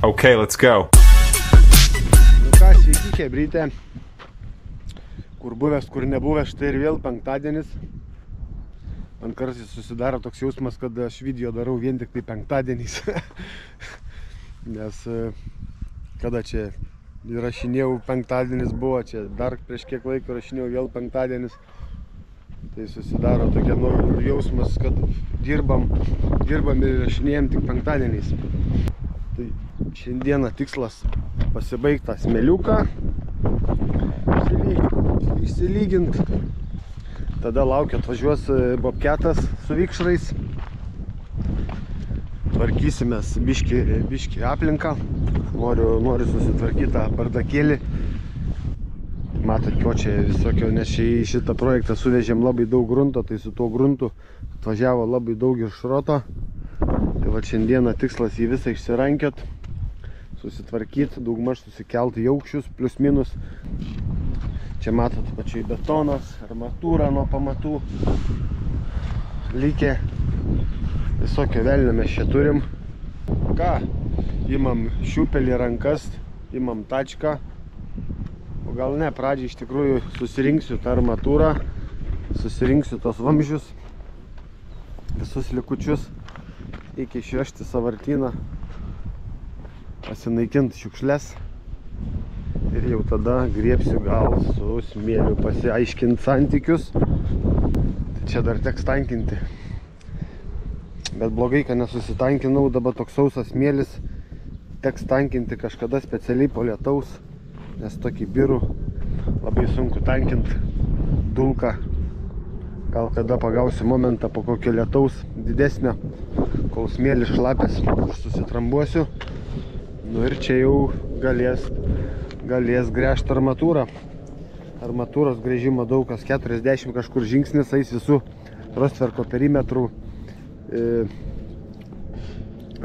Okay, let's go. Nu ką, sveiki, chebrytė. Kur buvęs, kur nebuvęs, štai ir vėl penktadienis. Man kartais susidaro toks jausmas, kad aš video darau vien tik tai penktadieniais. Nes kada čia įrašinėjau penktadienis buvo, čia dar prieš kiek laiko rašinėjau vėl penktadienis. Tai susidaro tokia jausmas, kad dirbam ir rašinėjam tik penktadieniais. Tai šiandieną tikslas pasibaigti tą smėliuką, išsilygint. Tada laukia atvažiuos bobketas su vikšrais. Tvarkysimės biškį aplinką. Noriu susitvarkyti tą bardakėlį. Matot, ko čia visokio, nes čia į šitą projektą suvežėm labai daug grunto, tai su tuo gruntu atvažiavo labai daug ir šroto. Tai va šiandieną tikslas jį visą išsirankiot, susitvarkyti, daugmaž susikelt į aukščius, plius minus. Čia matot pačiai betonas, armatūra nuo pamatų. Lygiai visokio velnio mes čia turim. Ką? Imam šiupelį rankas, imam tačką. O gal ne, pradžiai iš tikrųjų susirinksiu tą armatūrą, susirinksiu tos vamzdžius, visus likučius, iki išvežti sąvartyną, pasinaikinti šiukšles ir jau tada griebsiu gal su smėliu pasiaiškinti santykius. Tai čia dar teks tankinti. Bet blogai, kad nesusitankinau, dabar toks sausas smėlis, teks tankinti kažkada specialiai po lietaus, nes tokį birų labai sunku tankinti, dulka. Gal kada pagausiu momentą po kokio lietaus didesnio, kol smėlis šlapės, susitrambuosiu. Nu ir čia jau galės gręžti armatūrą. Armatūros gręžimo daug kas 40 kažkur žingsnis eis visų rostverko perimetrų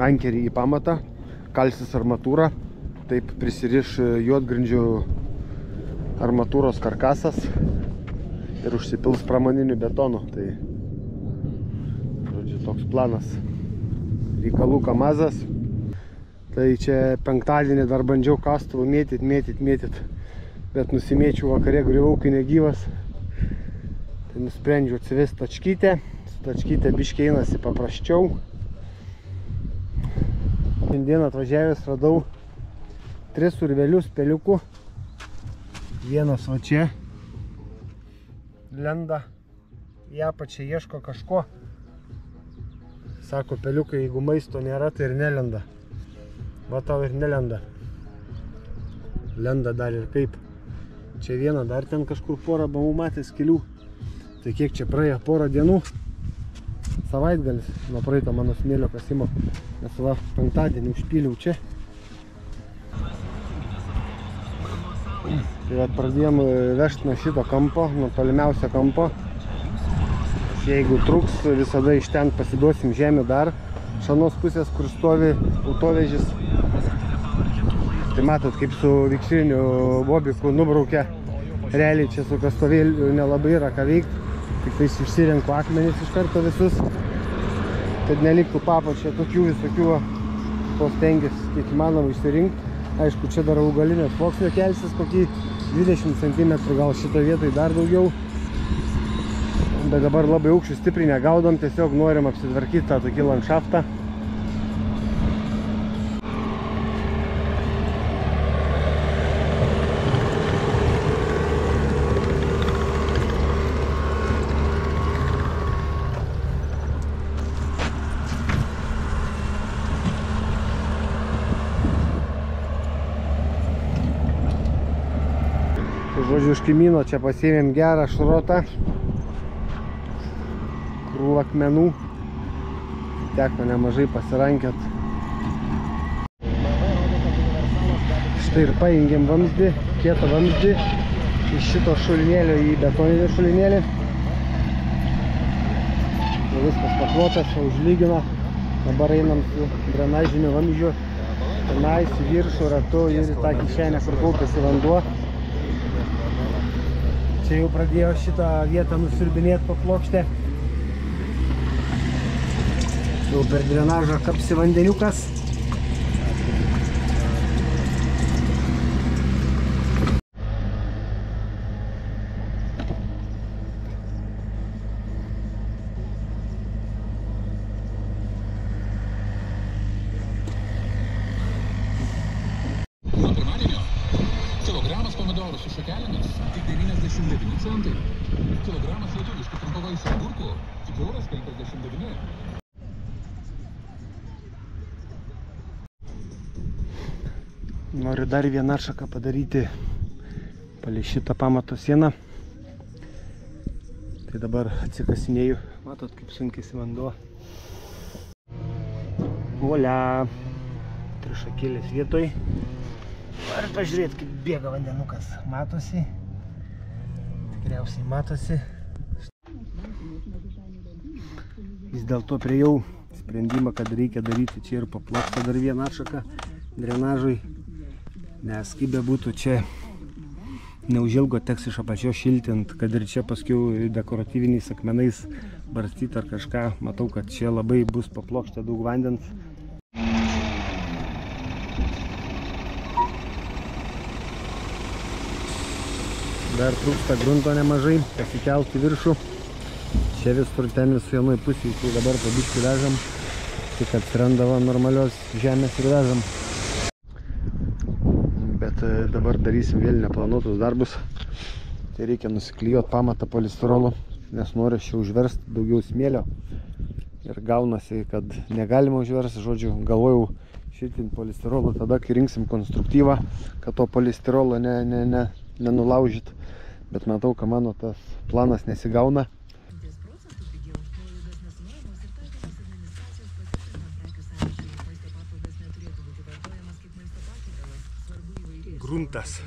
ankerį į pamatą, kalsis armatūrą, taip prisiriš juodgrindžių armatūros karkasas ir užsipils pramoniniu betonu. Tai, žodžiu, toks planas. Reikalų kamazas. Tai čia penktadienį dar bandžiau kastuvą mėtyt, bet nusimėčiau vakare, griuvau, kai negyvas. Tai nusprendžiau atsivesti tačkytę. Su tačkytė biškiai einasi paprasčiau. Šiandien atvažiavęs radau 3 urvelius peliukų. Vienas va čia lenda, į apačią ieško kažko. Sako, peliukai, jeigu maisto nėra, tai ir nelenda. Va tau ir nelenda. Lenda dar ir kaip. Čia viena, dar ten kažkur porą buvau matęs kelių. Tai kiek čia praėjo porą dienų. Savaitgalis nuo praeito mano smėlio kasimo. Nes va, penktadienį užpyliau čia. Tai va, pradėjom vežti nuo šito kampo, nuo tolimiausio kampo. Jeigu truks, visada iš ten pasiduosim žemę dar. Šanos pusės, kur stovi autovežis. Tai matot, kaip su vikšriniu bobiku nubraukia. Realiai čia su kastovėliu nelabai yra ką veikti. Tik tais išsirenku akmenis iš karto visus. Kad neliktų papo čia tokių visokių, tos stengiasi kiek įmanoma išsirinkti. Aišku, čia dar augalinės sluoksnio kelsis, kokį 20 cm, gal šito vietoj dar daugiau. Bet dabar labai aukščių stipriai negaudom, tiesiog norim apsitvarkyti tą tokį landšaftą. Žodžiu, iš kaimyno čia pasiėmėm gerą šrotą, krūvą akmenų, teko nemažai pasirankiot. Štai ir paėngėm vamzdį, kietą vamzdį, iš šito šulinėlio į betoninį šulinėlį. Viskas paklotas, užlygino, dabar einam su drenažiniu vamzdžiu, tenais į viršų ratu ir į tą kišenę, kur kaupiasi vanduo. Čia jau pradėjo šitą vietą nusiurbinėti po plokštę. Jau per drenažą kapsi vandeniukas. pomidorų su šakelėmis tik 99 centai. Kilogramas lietuviškų trumpavaisių agurkų tik €59. Noriu dar vieną atšaką padaryti palei šitą pamato sieną. Tai dabar atsikasinėjau. Matot, kaip sunkėsi vanduo. Volia! Trišakėlės vietoj. Ar pažiūrėt, kaip bėga vandenukas. Matosi. Tikriausiai matosi. Vis dėlto priejau sprendimą, kad reikia daryti čia ir paplokštą dar vieną atšaką drenažui. Nes kaip bebūtų čia neužilgo teks iš apačios šiltint, kad ir čia paskiau dekoratyviniais akmenais barstyti ar kažką. Matau, kad čia labai bus paplokštę daug vandens. Dar trūksta grunto nemažai, pasikelt į viršų. Čia visur ten visų vienoj pusėj, tai dabar po biškį vežam. Tik atsirandavo normalios žemės ir vežam. Bet dabar darysim vėl neplanuotus darbus. Tai reikia nusiklijuoti pamatą polistirolu, nes noriu čia užversti daugiau smėlio. Ir gaunasi, kad negalima užversti, žodžiu, galvojau šiltinti polistirolu tada, kai rinksim konstruktyvą, kad to polistirolo nenulaužyt. Bet matau, kad mano tas planas nesigauna. Gruntas.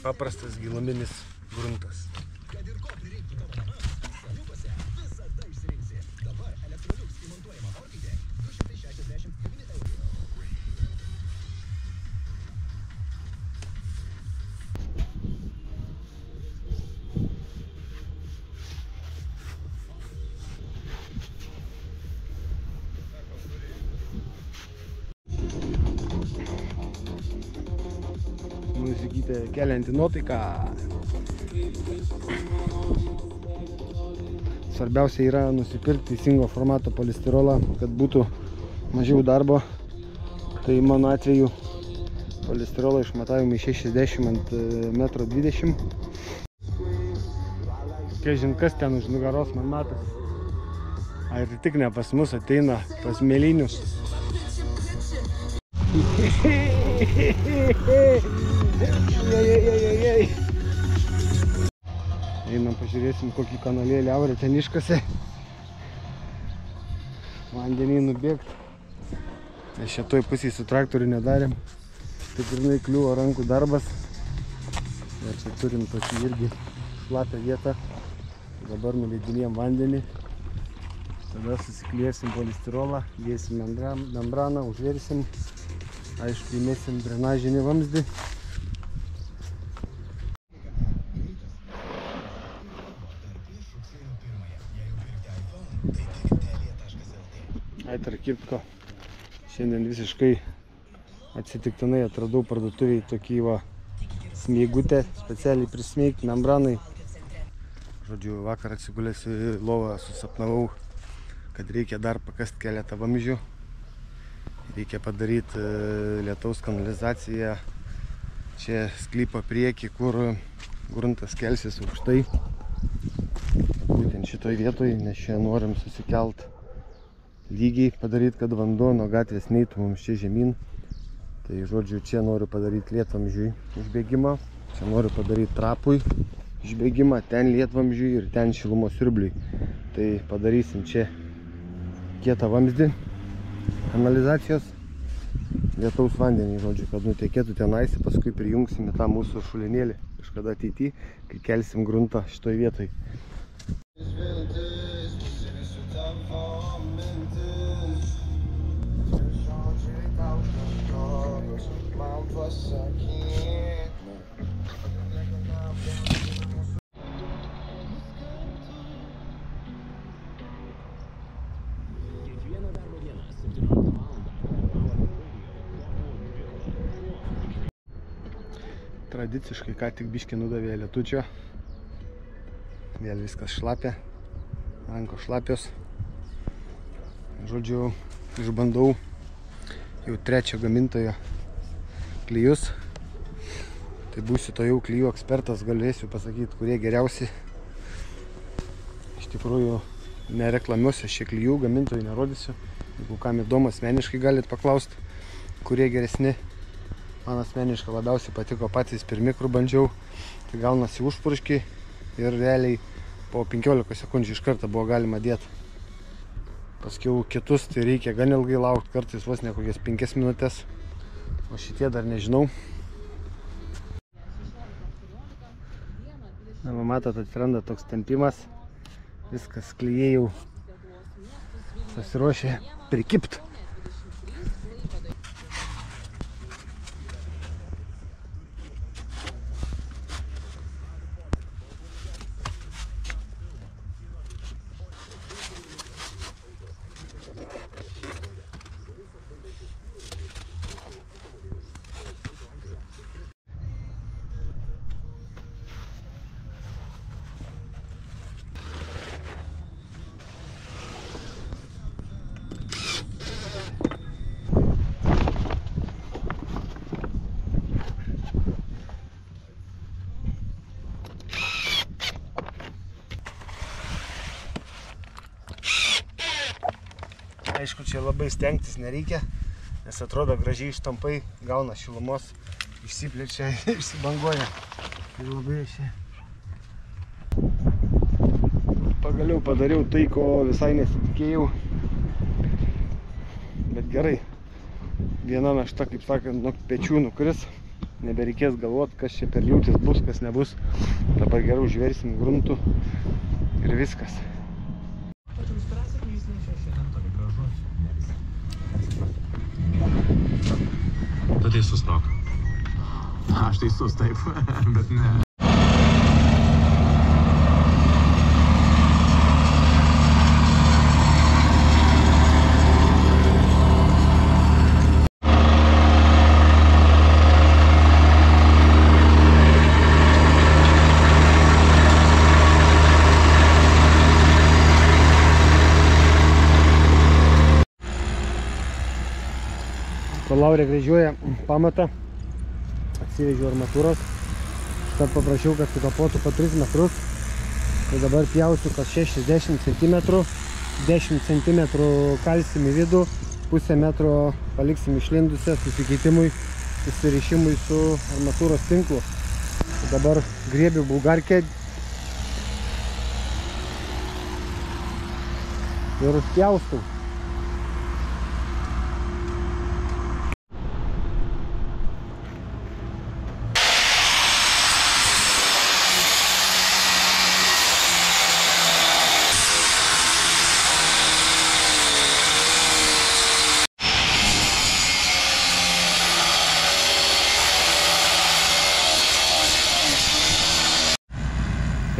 Paprastas giluminis gruntas. Muzikytė kelianti nuotaiką. Svarbiausia yra nusipirkti teisingo formato polistirolą, kad būtų mažiau darbo. Tai mano atveju polistirolo išmatavimai 60 ant 1,20 m. Kažin kas ten už nugaros man matas. Ar tik ne pas mus ateina pas mėlynius. Einam pažiūrėsim, kokį kanalėlį aurė ten iškasė. Vandenį nubėgt. Mes šitoj pusėj su traktoriu nedarėm. Tai pirmai kliuvo rankų darbas. Ir čia turim tokį irgi šlapią vietą. Dabar nuleidinėjom vandenį. Tada susikliesim polistirolą, dėsim membraną, užversim. Aišku, įmėsim drenažinį vamzdį. Tarp kitko, šiandien visiškai atsitiktinai atradau parduotuviai tokį va smeigutę, specialiai prismeigti membranai. Žodžiu, vakar atsigulęs į lovą susapnavau, kad reikia dar pakasti keletą vamzdžių. Reikia padaryti lietaus kanalizaciją čia sklypo priekį, kur gruntas kelsis aukštai. Būtent šitoj vietoj, nes čia norim susikelt lygiai, padaryti, kad vanduo nuo gatvės neitų mums čia žemyn. Tai žodžiu, čia noriu padaryti lietvamzdžiui išbėgimą, čia noriu padaryti trapui išbėgimą, ten lietvamzdžiui ir ten šilumos siurbliui. Tai padarysim čia kietą vamzdį kanalizacijos, lietaus vandenį, žodžiu, kad nutekėtų tenais, paskui prijungsim į tą mūsų šulinėlį kažkada ateityje, kai kelsim gruntą šitoj vietoj. Tradiciškai ką tik biškį nudavė lietučio. Vėl viskas šlapia, rankos šlapios. Žodžiu, išbandau jau trečio gamintojo klijus. Tai būsiu to jau klijų ekspertas, galėsiu pasakyti, kurie geriausi. Iš tikrųjų nereklamiuosiu šie klijų, gamintojų nerodysiu. Jeigu kam įdomu, asmeniškai galit paklausti, kurie geresni. Man asmeniškai labiausiai patiko patys pirmi, kur bandžiau. Tai gaunasi užpurškiai ir realiai po 15 sekundžių iš karto buvo galima dėti. Paskiau kitus tai reikia gan ilgai laukti, kartais vos ne kokias 5 minutės. O šitie dar nežinau. Na, matot, atsiranda toks tempimas. Viskas klijai jau pasiruošė prikipt. Aišku, čia labai stengtis nereikia, nes atrodo gražiai ištampai, gauna šilumos, išsiplečia, išsibanguoja. Tai labai čia. Pagaliau padariau tai, ko visai nesitikėjau. Bet gerai. Viena našta, kaip sakant, nuo pečių nukris. Nebereikės galvoti, kas čia per liūtis bus, kas nebus. Dabar geriau užversim gruntų ir viskas. Tu teisus, Rok. Aš teisus, taip, bet ne. Laurė gręžioja pamatą, atsivežiau armatūros, tad paprašiau, kad sukapotų po 3 metrus. Tai dabar pjausiu kas 60 cm, 10 cm kalsim į vidų, pusę metro paliksim išlindusią susikeitimui, susirišimui su armatūros tinklu. Tai dabar griebiu bulgarkę ir pjaustau.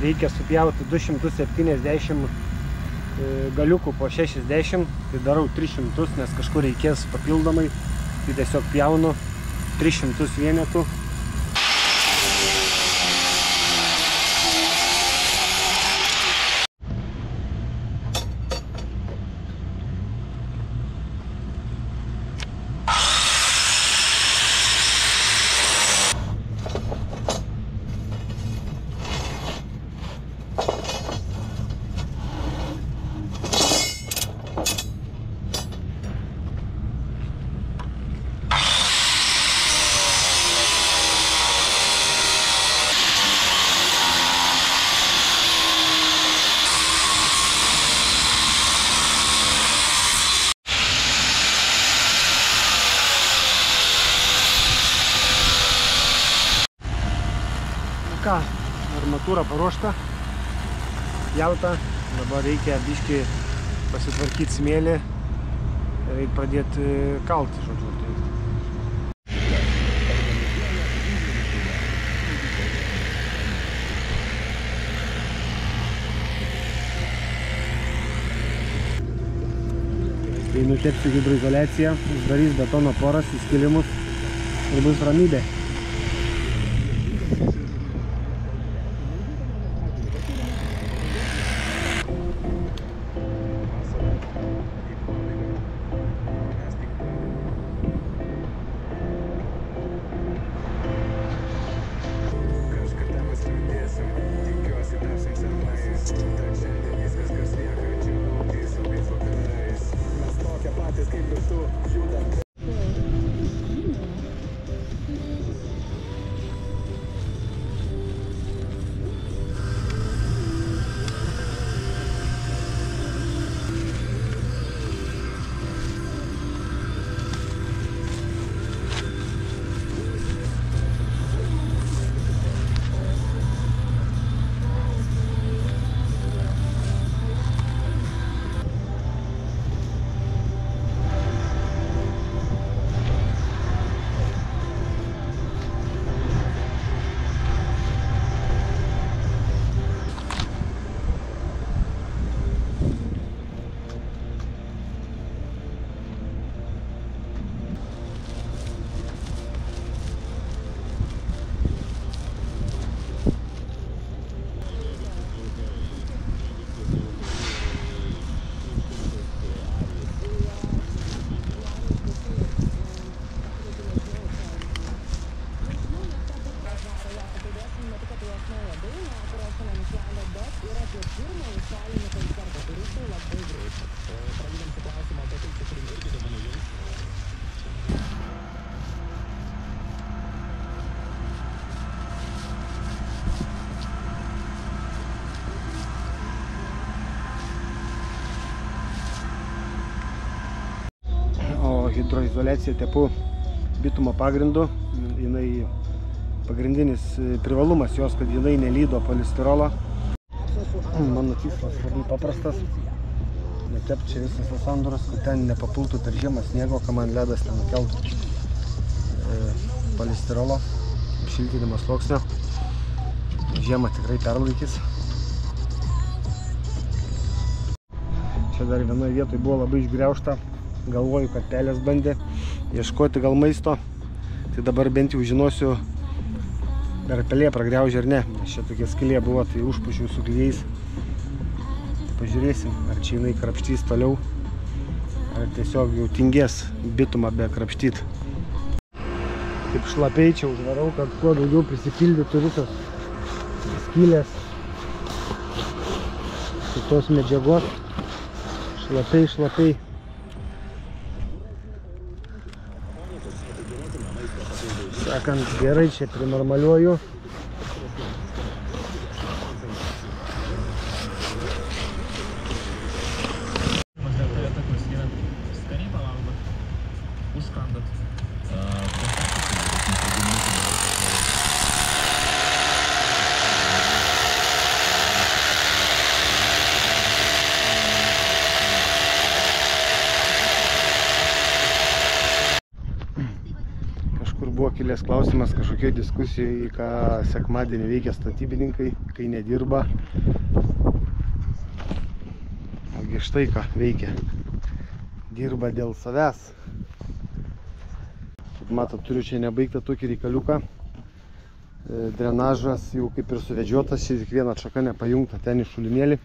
Reikia supjauti 270 galiukų po 60, tai darau 300, nes kažkur reikės papildomai, tai tiesiog pjaunu 300 vienetų. Ką, armatūra paruošta, pjauta, dabar reikia biškį pasitvarkyti smėlį ir reikia pradėti kalti, žodžiu. Tai nutepsiu hidroizoliaciją, uždarys betono poras, įskilimus ir bus ramybė. hidroizoliaciją tepu bitumo pagrindu. Jinai pagrindinis privalumas jos, kad jinai nelydo polistirolo. Mano tikslas labai paprastas. Netepti čia visas sandūras, kad ten nepapultų per žiemą sniego, kad man ledas nenukeltų polistirolo apšiltinimo sluoksnio. Žiemą tikrai perlaikys. Čia dar vienoje vietoje buvo labai išgriaužta. Galvoju, kad pelės bandė ieškoti gal maisto. Tai dabar bent jau žinosiu, ar pelė pragriaužė ar ne. Nes čia tokia skylė buvo, tai užpušiau su klijais. Tai pažiūrėsim, ar čia jinai krapštys toliau, ar tiesiog jau tingės bitumą be krapštyti. Taip šlapiai čia užvarau, kad kuo daugiau prisipildytų visos skylės šitos medžiagos. Šlapiai. Sakant, gerai čia prinormaliuoju. Buvo kilęs klausimas kažkokioj diskusijai, ką sekmadienį veikia statybininkai, kai nedirba. Ogi štai ką veikia. Dirba dėl savęs. Kaip matot, turiu čia nebaigtą tokį reikaliuką. Drenažas jau kaip ir suvedžiotas, čia tik viena atšaka nepajungta ten į šulinėlį.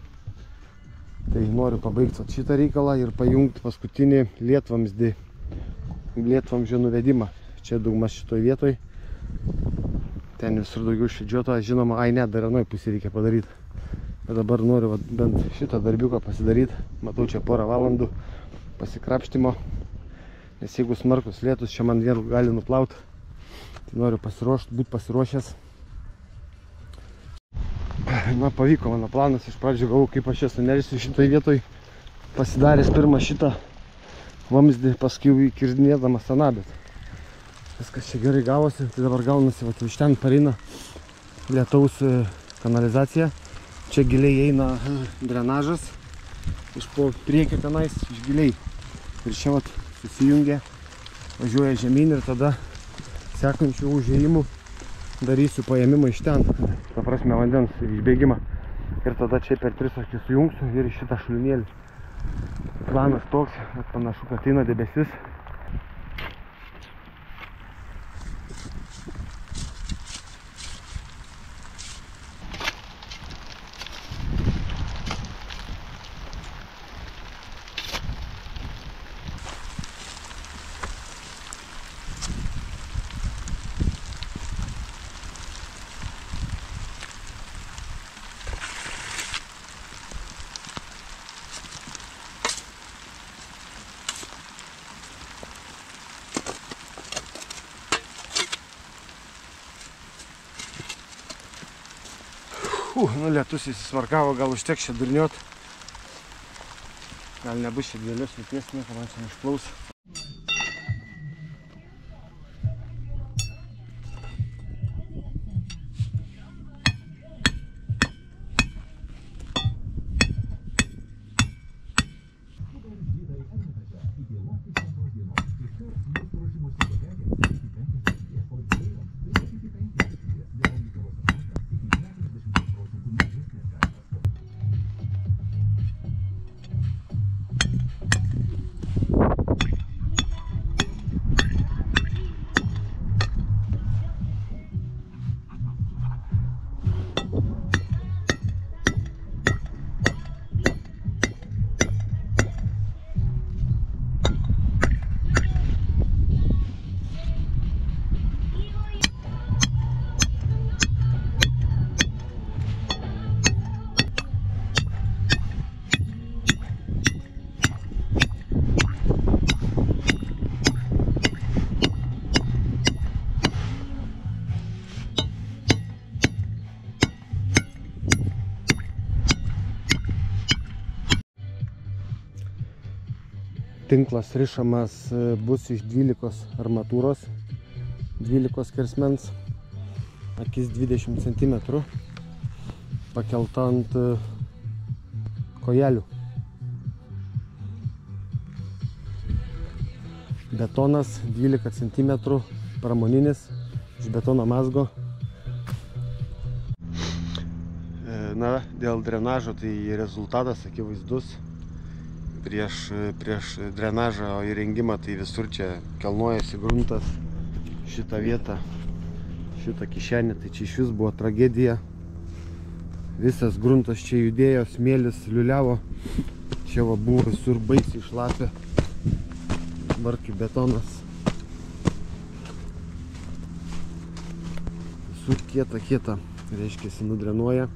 Tai noriu pabaigti šitą reikalą ir pajungti paskutinį lietvamzdžio nuvedimą. Čia daugmas šitoj vietoj. Ten visur daugiau švedžiuoto, žinoma, ai ne, dar anoj pusė reikia padaryti. Bet dabar noriu bent šitą darbiuką pasidaryti. Matau čia porą valandų pasikrapštimo. Nes jeigu smarkus lietus, čia man vėl gali nuplauti. Tai noriu būti pasiruošęs. Na, pavyko mano planas. Iš pradžių galvoju, kaip aš esu nerisiu šitoj vietoj. Pasidaręs pirmą šitą vamzdį, paskui įkirdinėdamas aną, bet viskas čia gerai gavosi, tai dabar gaunasi, va, iš ten pareina lietaus kanalizacija. Čia giliai eina drenažas, iš po priekio tenais, iš giliai. Ir čia va, susijungia, važiuoja žemyn ir tada sekančių užėjimų darysiu paėmimą iš ten, ta prasme vandens išbėgimą. Ir tada čia per 3 akis sujungsiu ir iš šitą šulinėlį. Planas toks, bet panašu, kad eina debesis. Nu, lietus įsismarkavo, gal užteks čia durniuot. Gal nebus čia didelės liūties, nieko man čia neišplaus. tinklas rišamas bus iš 12 armatūros, 12 skersmens, akis 20 cm, pakelta ant kojelių. Betonas 12 cm, pramoninis, iš betono mazgo. Na, dėl drenažo tai rezultatas akivaizdus. Prieš drenažo įrengimą tai visur čia kelnojasi gruntas. Šitą vietą, šitą kišenę, tai čia iš vis buvo tragedija. Visas gruntas čia judėjo, smėlis liuliavo. Čia va buvo visur baisiai šlapia. Dabar kaip betonas. Visur kieta, reiškia, nudrenuoja.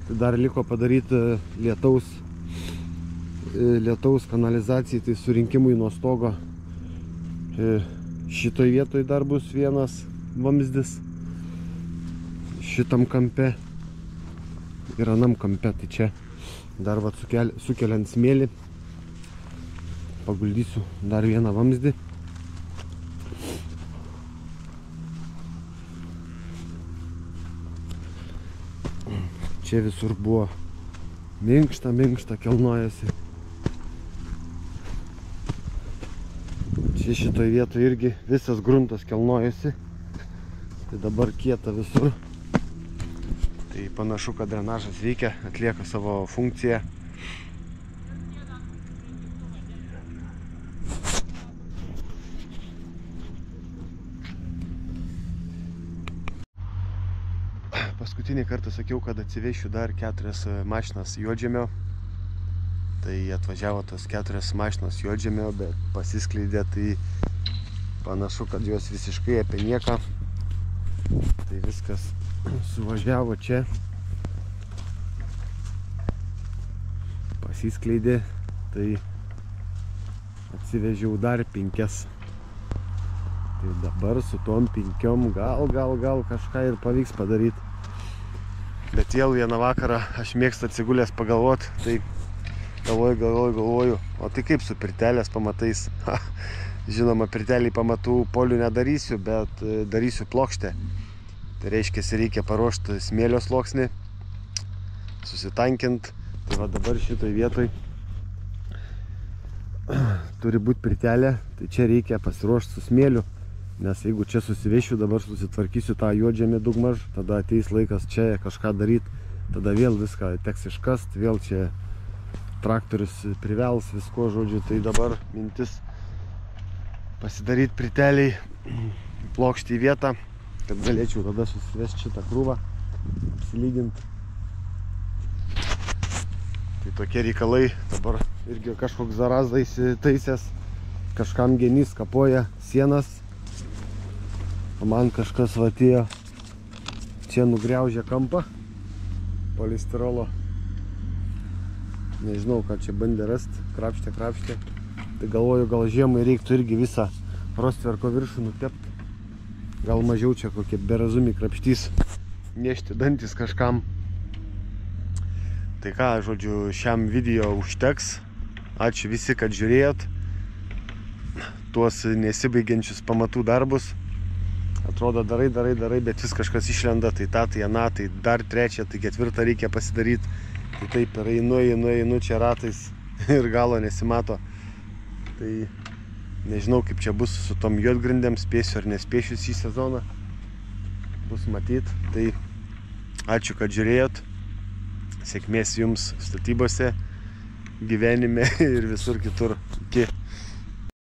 Tai dar liko padaryti lietaus kanalizacijai, tai surinkimui nuo stogo. Šitoj vietoj dar bus vienas vamzdis. Šitam kampe ir anam kampe, tai čia dar va sukeliant smėlį paguldysiu dar vieną vamzdį. Čia visur buvo minkšta, kelnojasi. Čia šitoj vietoje irgi visas gruntas kelnojasi. Tai dabar kieta visur. Tai panašu, kad drenažas veikia, atlieka savo funkciją. Paskutinį kartą sakiau, kad atsivešiu dar 4 mašinas juodžemio. Tai atvažiavo tos 4 mašinos juodžemio, bet pasiskleidė, tai panašu, kad jos visiškai apie nieką. Tai viskas suvažiavo čia. Pasiskleidė, tai atsivežiau dar 5. Tai dabar su tom 5 gal kažką ir pavyks padaryti. Bet vėl vieną vakarą aš mėgstu atsigulęs pagalvoti, tai galvoju, o tai kaip su pirtelės pamatais? Žinoma, pirtelį pamatų polių nedarysiu, bet darysiu plokštę. Tai reiškia, reikia paruošti smėlio sluoksnį, susitankint. Tai va dabar šitoj vietoj turi būti pirtelė, tai čia reikia pasiruošti su smėliu. Nes jeigu čia susivešiu, dabar susitvarkysiu tą juodžemį daugmaž, tada ateis laikas čia kažką daryti, tada vėl viską teks iškast, vėl čia traktorius privels visko, žodžiu, tai dabar mintis pasidaryti priteliai, plokštį į vietą, kad galėčiau tada susivesti šitą krūvą, apsilyginti. Tai tokie reikalai, dabar irgi kažkoks zarazda įsitaisęs, kažkam genys kapoja sienas. O man kažkas atėjo, čia nugriaužė kampą polistirolo. Nežinau, ką čia bandė rasti, krapštė. Tai galvoju, gal žiemai reiktų irgi visą rostverko viršų nutepti. Gal mažiau čia kokie berazumi krapštys, nešti dantis kažkam. Tai ką, žodžiu, šiam video užteks. Ačiū visi, kad žiūrėjot tuos nesibaigiančius pamatų darbus. Atrodo, darai, bet vis kažkas išlenda, tai tą, tai aną, tai dar 3, tai 4 reikia pasidaryti. Tai taip ir einu čia ratais ir galo nesimato. Tai nežinau, kaip čia bus su tom juodgrindėm, spėsiu ar nespėsiu šį sezoną. Bus matyt. Tai ačiū, kad žiūrėjot. Sėkmės jums statybose, gyvenime ir visur kitur. Iki.